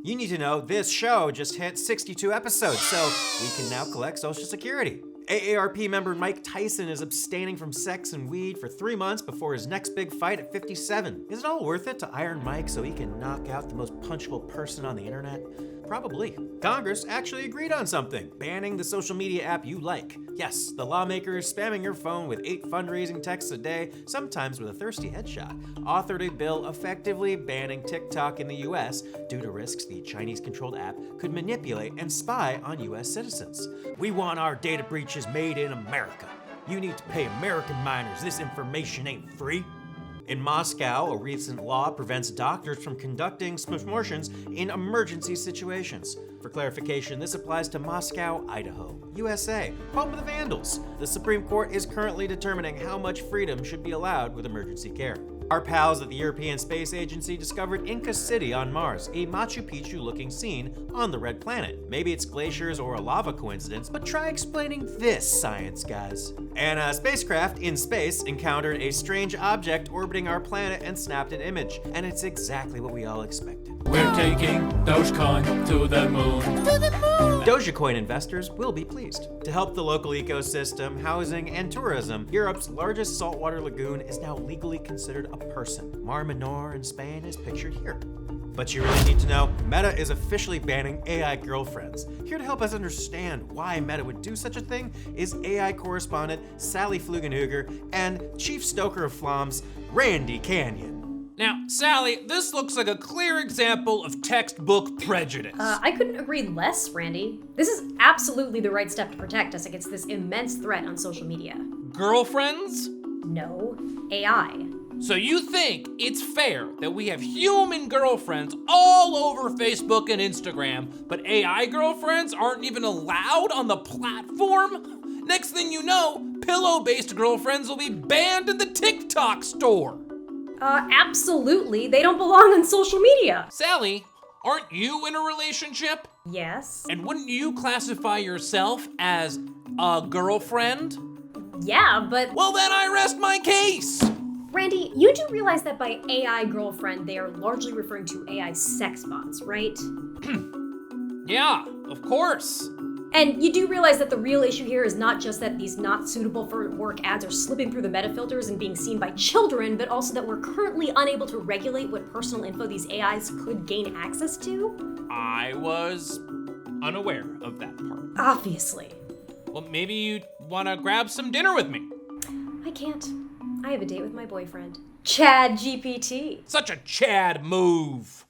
You need to know this show just hit 62 episodes, so we can now collect Social Security. AARP member Mike Tyson is abstaining from sex and weed for 3 months before his next big fight at 57. Is it all worth it to iron Mike so he can knock out the most punchable person on the internet? Probably. Congress actually agreed on something, banning the social media app you like. Yes, the lawmakers spamming your phone with 8 fundraising texts a day, sometimes with a thirsty headshot, authored a bill effectively banning TikTok in the US due to risks the Chinese-controlled app could manipulate and spy on US citizens. We want our data breaches made in America. You need to pay American miners. This information ain't free. In Moscow, a recent law prevents doctors from conducting abortions in emergency situations. For clarification, this applies to Moscow, Idaho, USA, home of the Vandals. The Supreme Court is currently determining how much freedom should be allowed with emergency care. Our pals at the European Space Agency discovered Inca City on Mars, a Machu Picchu-looking scene on the red planet. Maybe it's glaciers or a lava coincidence, but try explaining this, science guys. And a spacecraft in space encountered a strange object orbiting our planet and snapped an image. And it's exactly what we all expected. We're taking Dogecoin to the moon. To the moon! Dogecoin investors will be pleased. To help the local ecosystem, housing, and tourism, Europe's largest saltwater lagoon is now legally considered a person. Mar Menor in Spain is pictured here. But you really need to know, Meta is officially banning AI girlfriends. Here to help us understand why Meta would do such a thing is AI correspondent Sally Flugenhuger and Chief Stoker of Flom's Randy Canyon. Now, Sally, this looks like a clear example of textbook prejudice. I couldn't agree less, Randy. This is absolutely the right step to protect us against this immense threat on social media. Girlfriends? No, AI. So you think it's fair that we have human girlfriends all over Facebook and Instagram, but AI girlfriends aren't even allowed on the platform? Next thing you know, pillow-based girlfriends will be banned in the TikTok store. Absolutely. They don't belong on social media. Sally, aren't you in a relationship? Yes. And wouldn't you classify yourself as a girlfriend? Yeah, but... Well, then I rest my case. Randy, you do realize that by AI girlfriend, they are largely referring to AI sex bots, right? Yeah, of course. And you do realize that the real issue here is not just that these not suitable for work ads are slipping through the meta filters and being seen by children, but also that we're currently unable to regulate what personal info these AIs could gain access to? I was unaware of that part. Obviously. Well, maybe you want to grab some dinner with me. I can't. I have a date with my boyfriend. Chad GPT. Such a Chad move.